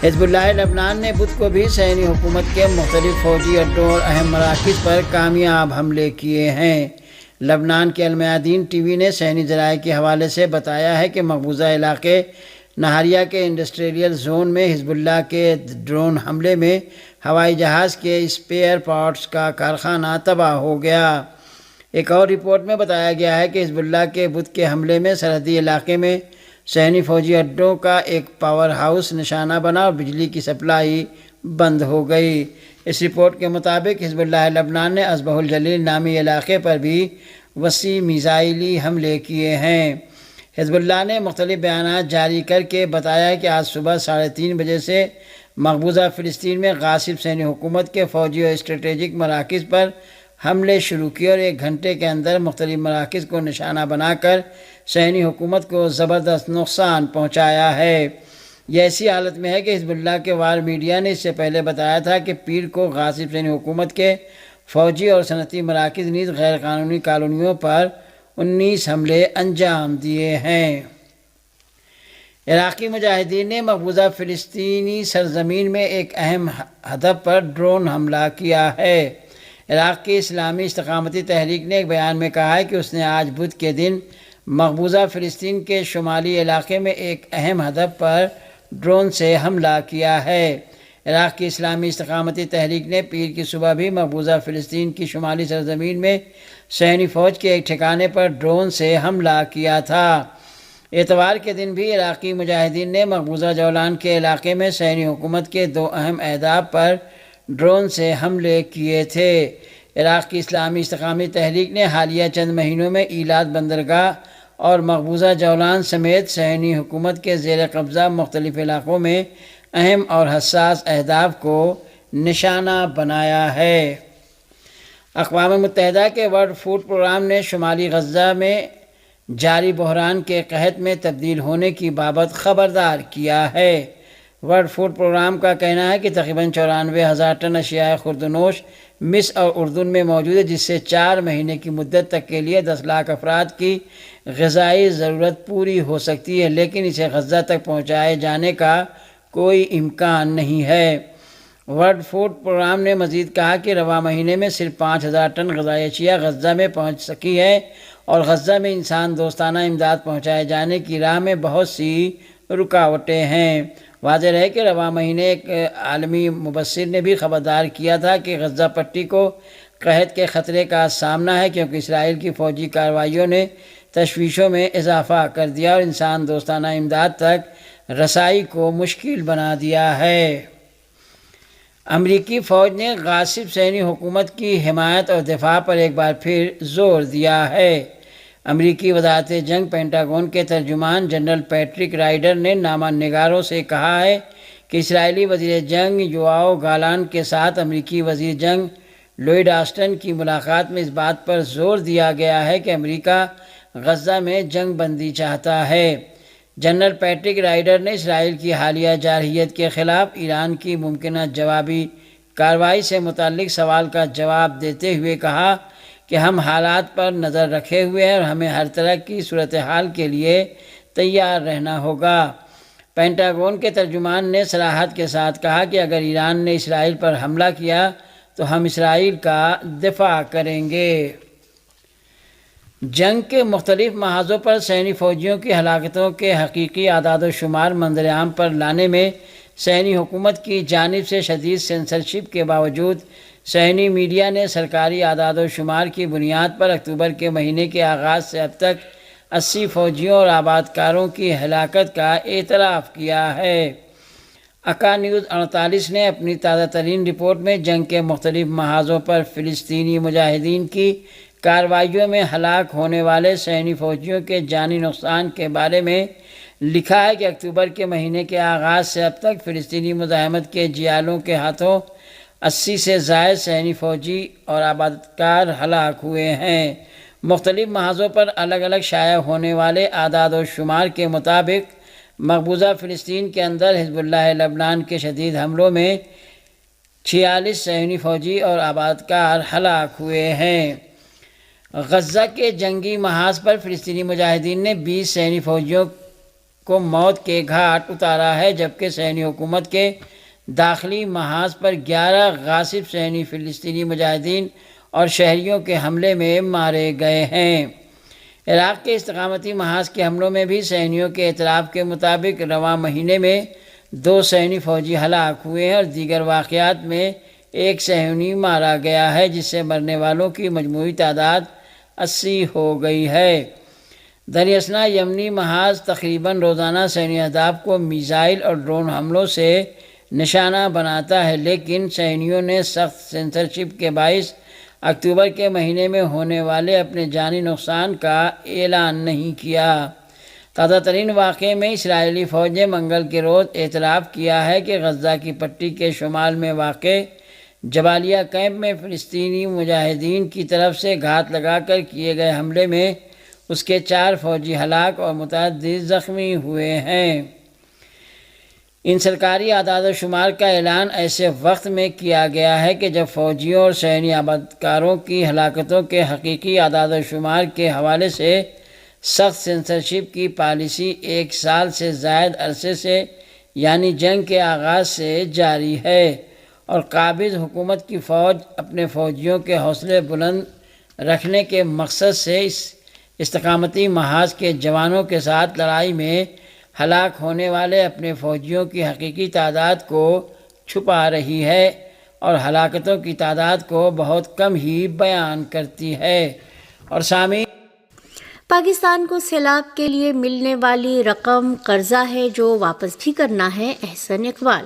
حزب اللہ لبنان نے بدھ کو بھی صہیونی حکومت کے مختلف فوجی اڈوں اور اہم مراکز پر کامیاب حملے کیے ہیں۔ لبنان کے المیادین ٹی وی نے صہیونی ذرائع کے حوالے سے بتایا ہے کہ مقبوضہ علاقے نہاریہ کے انڈسٹریل زون میں حزب اللہ کے ڈرون حملے میں ہوائی جہاز کے اسپیئر پارٹس کا کارخانہ تباہ ہو گیا۔ ایک اور رپورٹ میں بتایا گیا ہے کہ حزب اللہ کے بدھ کے حملے میں سرحدی علاقے میں صہیونی فوجی اڈوں کا ایک پاور ہاؤس نشانہ بنا اور بجلی کی سپلائی بند ہو گئی۔ اس رپورٹ کے مطابق حزب اللہ لبنان نے اصبح الجلیل نامی علاقے پر بھی وسیع میزائلی حملے کیے ہیں۔ حزب اللہ نے مختلف بیانات جاری کر کے بتایا ہے کہ آج صبح 3:30 بجے سے مقبوضہ فلسطین میں غاصب صہیونی حکومت کے فوجی اور اسٹریٹجک مراکز پر حملے شروع کیے اور 1 گھنٹے کے اندر مختلف مراکز کو نشانہ بنا کر صہیونی حکومت کو زبردست نقصان پہنچایا ہے۔ یہ ایسی حالت میں ہے کہ حزب اللہ کے وار میڈیا نے اس سے پہلے بتایا تھا کہ پیر کو غاصب صہیونی حکومت کے فوجی اور صنعتی مراکز نیز غیر قانونی کالونیوں پر 19 حملے انجام دیے ہیں۔ عراقی مجاہدین نے مقبوضہ فلسطینی سرزمین میں ایک اہم ہدف پر ڈرون حملہ کیا ہے۔ عراق کی اسلامی استقامتی تحریک نے ایک بیان میں کہا ہے کہ اس نے آج بدھ کے دن مقبوضہ فلسطین کے شمالی علاقے میں ایک اہم ہدف پر ڈرون سے حملہ کیا ہے۔ عراق کی اسلامی استقامتی تحریک نے پیر کی صبح بھی مقبوضہ فلسطین کی شمالی سرزمین میں صہیونی فوج کے ایک ٹھکانے پر ڈرون سے حملہ کیا تھا۔ اتوار کے دن بھی عراقی مجاہدین نے مقبوضہ جولان کے علاقے میں صہیونی حکومت کے 2 اہم اہداف پر ڈرون سے حملے کیے تھے۔ عراق کی اسلامی استقامتی تحریک نے حالیہ چند مہینوں میں ایلات بندرگاہ اور مقبوضہ جولان سمیت صہیونی حکومت کے زیر قبضہ مختلف علاقوں میں اہم اور حساس اہداف کو نشانہ بنایا ہے۔ اقوام متحدہ کے ورلڈ فوڈ پروگرام نے شمالی غزہ میں جاری بحران کے قحط میں تبدیل ہونے کی بابت خبردار کیا ہے۔ ورلڈ فوڈ پروگرام کا کہنا ہے کہ تقریباً 94,000 ٹن اشیاء خوردنوش مصر اور اردن میں موجود ہے، جس سے 4 مہینے کی مدت تک کے لیے 10 لاکھ افراد کی غذائی ضرورت پوری ہو سکتی ہے، لیکن اسے غزہ تک پہنچائے جانے کا کوئی امکان نہیں ہے۔ ورلڈ فوڈ پروگرام نے مزید کہا کہ رواں مہینے میں صرف 5,000 ٹن غذائی اشیاء غزہ میں پہنچ سکی ہے اور غزہ میں انسان دوستانہ امداد پہنچائے جانے کی راہ میں بہت سی رکاوٹیں ہیں۔ واضح رہے کہ رواں مہینے ایک عالمی مبصر نے بھی خبردار کیا تھا کہ غزہ پٹی کو قحط کے خطرے کا سامنا ہے، کیونکہ اسرائیل کی فوجی کارروائیوں نے تشویشوں میں اضافہ کر دیا اور انسان دوستانہ امداد تک رسائی کو مشکل بنا دیا ہے۔ امریکی فوج نے غاصب صہیونی حکومت کی حمایت اور دفاع پر ایک بار پھر زور دیا ہے۔ امریکی وزارت جنگ پینٹاگون کے ترجمان جنرل پیٹرک رائڈر نے نامہ نگاروں سے کہا ہے کہ اسرائیلی وزیر جنگ یوآو گالانٹ کے ساتھ امریکی وزیر جنگ لوئڈ آسٹن کی ملاقات میں اس بات پر زور دیا گیا ہے کہ امریکہ غزہ میں جنگ بندی چاہتا ہے۔ جنرل پیٹرک رائڈر نے اسرائیل کی حالیہ جارحیت کے خلاف ایران کی ممکنہ جوابی کارروائی سے متعلق سوال کا جواب دیتے ہوئے کہا کہ ہم حالات پر نظر رکھے ہوئے ہیں اور ہمیں ہر طرح کی صورتحال کے لیے تیار رہنا ہوگا۔ پینٹاگون کے ترجمان نے صراحت کے ساتھ کہا کہ اگر ایران نے اسرائیل پر حملہ کیا تو ہم اسرائیل کا دفاع کریں گے۔ جنگ کے مختلف محاذوں پر صہیونی فوجیوں کی ہلاکتوں کے حقیقی اعداد و شمار منظر عام پر لانے میں صہیونی حکومت کی جانب سے شدید سینسرشپ کے باوجود صہیونی میڈیا نے سرکاری اعداد و شمار کی بنیاد پر اکتوبر کے مہینے کے آغاز سے اب تک 80 فوجیوں اور آبادکاروں کی ہلاکت کا اعتراف کیا ہے۔ اکا نیوز 48 نے اپنی تازہ ترین رپورٹ میں جنگ کے مختلف محاذوں پر فلسطینی مجاہدین کی کارروائیوں میں ہلاک ہونے والے صہیونی فوجیوں کے جانی نقصان کے بارے میں لکھا ہے کہ اکتوبر کے مہینے کے آغاز سے اب تک فلسطینی مزاحمت کے جیالوں کے ہاتھوں 80 سے زائد صہیونی فوجی اور آبادکار ہلاک ہوئے ہیں۔ مختلف محاذوں پر الگ الگ شائع ہونے والے اعداد و شمار کے مطابق مقبوضہ فلسطین کے اندر حزب اللہ لبنان کے شدید حملوں میں 46 صہیونی فوجی اور آبادکار ہلاک ہوئے ہیں۔ غزہ کے جنگی محاذ پر فلسطینی مجاہدین نے 20 صہیونی فوجیوں کو موت کے گھاٹ اتارا ہے، جبکہ صہیونی حکومت کے داخلی محاذ پر 11 غاصب صہیونی فلسطینی مجاہدین اور شہریوں کے حملے میں مارے گئے ہیں۔ عراق کے استقامتی محاذ کے حملوں میں بھی صہیونیوں کے اعتراف کے مطابق رواں مہینے میں 2 صہیونی فوجی ہلاک ہوئے ہیں اور دیگر واقعات میں 1 صہیونی مارا گیا ہے، جس سے مرنے والوں کی مجموعی تعداد 80 ہو گئی ہے۔ دراصل یمنی محاذ تقریباً روزانہ صہیونی اہداف کو میزائل اور ڈرون حملوں سے نشانہ بناتا ہے، لیکن صہیونیوں نے سخت سینسرشپ کے باعث اکتوبر کے مہینے میں ہونے والے اپنے جانی نقصان کا اعلان نہیں کیا۔ تازہ ترین واقعے میں اسرائیلی فوج نے منگل کے روز اعتراف کیا ہے کہ غزہ کی پٹی کے شمال میں واقع جبالیہ کیمپ میں فلسطینی مجاہدین کی طرف سے گھات لگا کر کیے گئے حملے میں اس کے 4 فوجی ہلاک اور متعدد زخمی ہوئے ہیں۔ ان سرکاری اعداد و شمار کا اعلان ایسے وقت میں کیا گیا ہے کہ جب فوجیوں اور صہیونی آبادکاروں کی ہلاکتوں کے حقیقی اعداد و شمار کے حوالے سے سخت سینسرشپ کی پالیسی 1 سال سے زائد عرصے سے یعنی جنگ کے آغاز سے جاری ہے، اور قابض حکومت کی فوج اپنے فوجیوں کے حوصلے بلند رکھنے کے مقصد سے اس استقامتی محاذ کے جوانوں کے ساتھ لڑائی میں ہلاک ہونے والے اپنے فوجیوں کی حقیقی تعداد کو چھپا رہی ہے اور ہلاکتوں کی تعداد کو بہت کم ہی بیان کرتی ہے۔ اور سامعین، پاکستان کو سیلاب کے لیے ملنے والی رقم قرضہ ہے جو واپس بھی کرنا ہے۔ احسن اقبال۔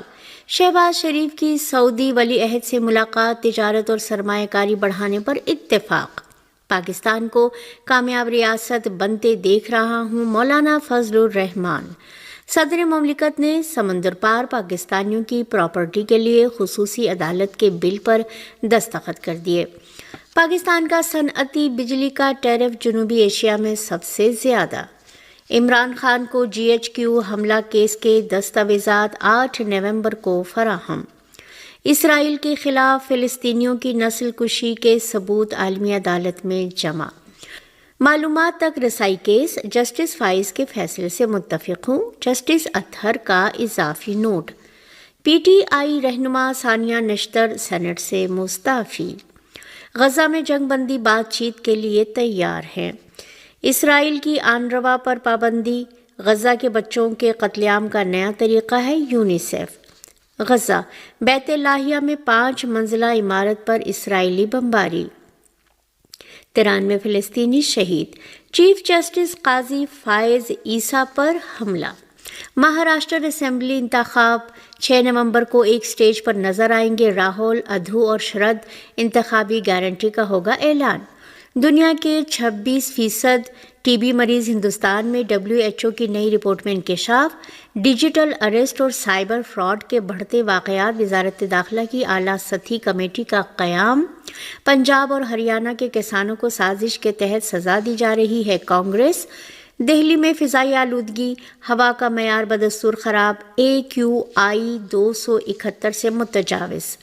شہباز شریف کی سعودی ولی عہد سے ملاقات، تجارت اور سرمایہ کاری بڑھانے پر اتفاق۔ پاکستان کو کامیاب ریاست بنتے دیکھ رہا ہوں، مولانا فضل الرحمان۔ صدر مملکت نے سمندر پار پاکستانیوں کی پراپرٹی کے لیے خصوصی عدالت کے بل پر دستخط کر دیے۔ پاکستان کا صنعتی بجلی کا ٹیرف جنوبی ایشیا میں سب سے زیادہ۔ عمران خان کو GHQ حملہ کیس کے دستاویزات 8 نومبر کو فراہم۔ اسرائیل کے خلاف فلسطینیوں کی نسل کشی کے ثبوت عالمی عدالت میں جمع۔ معلومات تک رسائی کیس، جسٹس فائز کے فیصلے سے متفق ہوں، جسٹس اطہر کا اضافی نوٹ۔ PTI رہنما ثانیہ نشتر سینٹ سے مستعفی۔ غزہ میں جنگ بندی بات چیت کے لیے تیار ہیں۔ اسرائیل کی آنروا پر پابندی، غزہ کے بچوں کے قتل عام کا نیا طریقہ ہے یونیسیف۔ غزہ بیت لاہیہ میں 5 منزلہ عمارت پر اسرائیلی بمباری، 93 فلسطینی شہید۔ چیف جسٹس قاضی فائز عیسیٰ پر حملہ۔ مہاراشٹر اسمبلی انتخاب 6 نومبر کو ایک سٹیج پر نظر آئیں گے راہل، ادھو اور شرد۔ انتخابی گارنٹی کا ہوگا اعلان۔ دنیا کے 26% TB مریض ہندوستان میں، WHO کی نئی رپورٹ میں انکشاف۔ ڈیجیٹل اریسٹ اور سائبر فراڈ کے بڑھتے واقعات، وزارت داخلہ کی اعلیٰ سطحی کمیٹی کا قیام۔ پنجاب اور ہریانہ کے کسانوں کو سازش کے تحت سزا دی جا رہی ہے، کانگریس۔ دہلی میں فضائی آلودگی، ہوا کا معیار بدستور خراب، AQI 271 سے متجاوز۔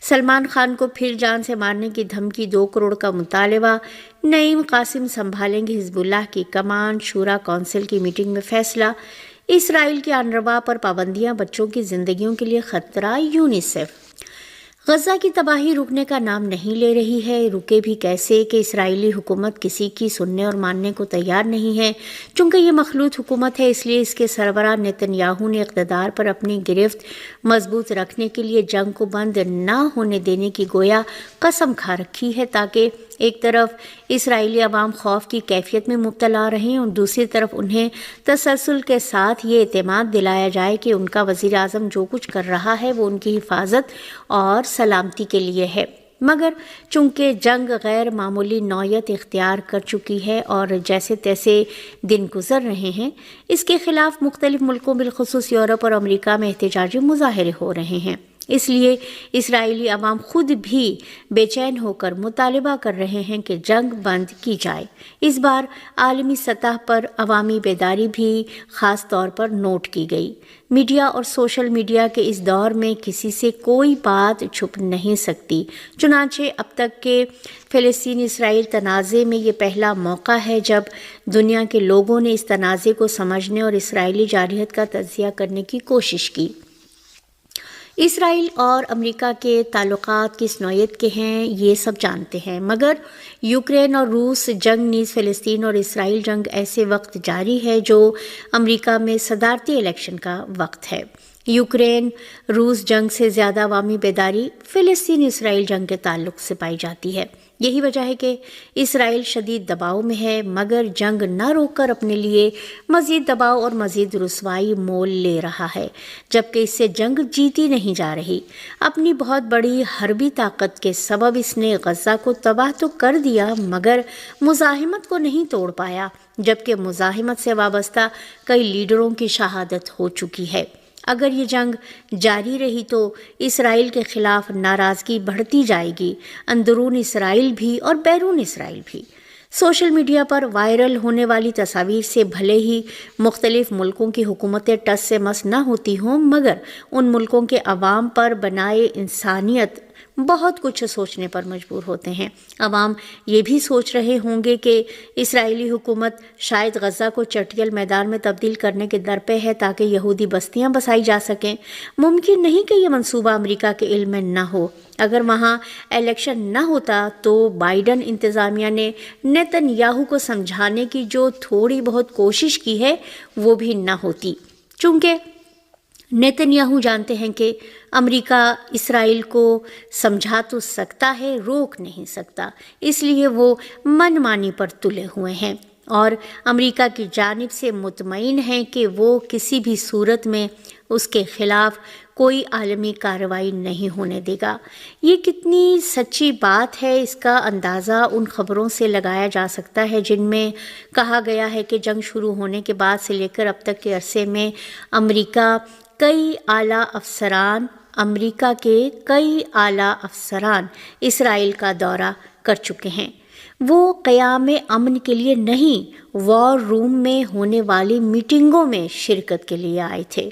سلمان خان کو پھر جان سے مارنے کی دھمکی، 2 کروڑ کا مطالبہ۔ نعیم قاسم سنبھالیں گے حزب اللہ کی کمان، شورا کونسل کی میٹنگ میں فیصلہ۔ اسرائیل کی آنروا پر پابندیاں بچوں کی زندگیوں کے لیے خطرہ، یونیسیف۔ غزہ کی تباہی رکنے کا نام نہیں لے رہی ہے، رکے بھی کیسے کہ اسرائیلی حکومت کسی کی سننے اور ماننے کو تیار نہیں ہے۔ چونکہ یہ مخلوط حکومت ہے، اس لیے اس کے سربراہ نتن یاہو نے اقتدار پر اپنی گرفت مضبوط رکھنے کے لیے جنگ کو بند نہ ہونے دینے کی گویا قسم کھا رکھی ہے، تاکہ ایک طرف اسرائیلی عوام خوف کی کیفیت میں مبتلا رہیں اور دوسری طرف انہیں تسلسل کے ساتھ یہ اعتماد دلایا جائے کہ ان کا وزیر اعظم جو کچھ کر رہا ہے وہ ان کی حفاظت اور سلامتی کے لیے ہے۔ مگر چونکہ جنگ غیر معمولی نوعیت اختیار کر چکی ہے اور جیسے تیسے دن گزر رہے ہیں، اس کے خلاف مختلف ملکوں بالخصوص یورپ اور امریکہ میں احتجاجی مظاہرے ہو رہے ہیں۔ اس لیے اسرائیلی عوام خود بھی بے چین ہو کر مطالبہ کر رہے ہیں کہ جنگ بند کی جائے۔ اس بار عالمی سطح پر عوامی بیداری بھی خاص طور پر نوٹ کی گئی۔ میڈیا اور سوشل میڈیا کے اس دور میں کسی سے کوئی بات چھپ نہیں سکتی، چنانچہ اب تک کے فلسطین اسرائیل تنازع میں یہ پہلا موقع ہے جب دنیا کے لوگوں نے اس تنازع کو سمجھنے اور اسرائیلی جارحیت کا تجزیہ کرنے کی کوشش کی۔ اسرائیل اور امریکہ کے تعلقات کس نوعیت کے ہیں یہ سب جانتے ہیں، مگر یوکرین اور روس جنگ نیز فلسطین اور اسرائیل جنگ ایسے وقت جاری ہے جو امریکہ میں صدارتی الیکشن کا وقت ہے۔ یوکرین روس جنگ سے زیادہ عوامی بیداری فلسطین اسرائیل جنگ کے تعلق سے پائی جاتی ہے۔ یہی وجہ ہے کہ اسرائیل شدید دباؤ میں ہے، مگر جنگ نہ روک کر اپنے لیے مزید دباؤ اور مزید رسوائی مول لے رہا ہے، جبکہ اس سے جنگ جیتی نہیں جا رہی۔ اپنی بہت بڑی حربی طاقت کے سبب اس نے غزہ کو تباہ تو کر دیا، مگر مزاحمت کو نہیں توڑ پایا، جبکہ مزاحمت سے وابستہ کئی لیڈروں کی شہادت ہو چکی ہے۔ اگر یہ جنگ جاری رہی تو اسرائیل کے خلاف ناراضگی بڑھتی جائے گی، اندرون اسرائیل بھی اور بیرون اسرائیل بھی۔ سوشل میڈیا پر وائرل ہونے والی تصاویر سے بھلے ہی مختلف ملکوں کی حکومتیں ٹس سے مس نہ ہوتی ہوں، مگر ان ملکوں کے عوام پر بنائے انسانیت بہت کچھ سوچنے پر مجبور ہوتے ہیں۔ عوام یہ بھی سوچ رہے ہوں گے کہ اسرائیلی حکومت شاید غزہ کو چٹیل میدان میں تبدیل کرنے کے درپے ہے تاکہ یہودی بستیاں بسائی جا سکیں۔ ممکن نہیں کہ یہ منصوبہ امریکہ کے علم میں نہ ہو۔ اگر وہاں الیکشن نہ ہوتا تو بائیڈن انتظامیہ نے نیتن یاہو کو سمجھانے کی جو تھوڑی بہت کوشش کی ہے وہ بھی نہ ہوتی، چونکہ نیتن یاہو جانتے ہیں کہ امریکہ اسرائیل کو سمجھا تو سکتا ہے، روک نہیں سکتا، اس لیے وہ من مانی پر تلے ہوئے ہیں اور امریکہ کی جانب سے مطمئن ہیں کہ وہ کسی بھی صورت میں اس کے خلاف کوئی عالمی کارروائی نہیں ہونے دے گا۔ یہ کتنی سچی بات ہے اس کا اندازہ ان خبروں سے لگایا جا سکتا ہے جن میں کہا گیا ہے کہ جنگ شروع ہونے کے بعد سے لے کر اب تک کے عرصے میں امریکہ کے کئی اعلیٰ افسران اسرائیل کا دورہ کر چکے ہیں۔ وہ قیام امن کے لیے نہیں، وار روم میں ہونے والی میٹنگوں میں شرکت کے لیے آئے تھے۔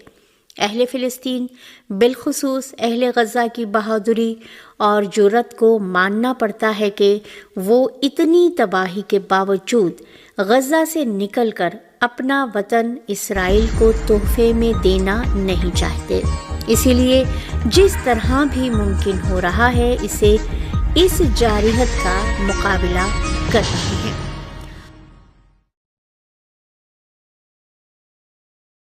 اہل فلسطین، بالخصوص اہل غزہ کی بہادری اور جرأت کو ماننا پڑتا ہے کہ وہ اتنی تباہی کے باوجود غزہ سے نکل کر اپنا وطن اسرائیل کو تحفے میں دینا نہیں چاہتے، اسی لیے جس طرح بھی ممکن ہو رہا ہے اس جارحیت کا مقابلہ کر رہے ہیں۔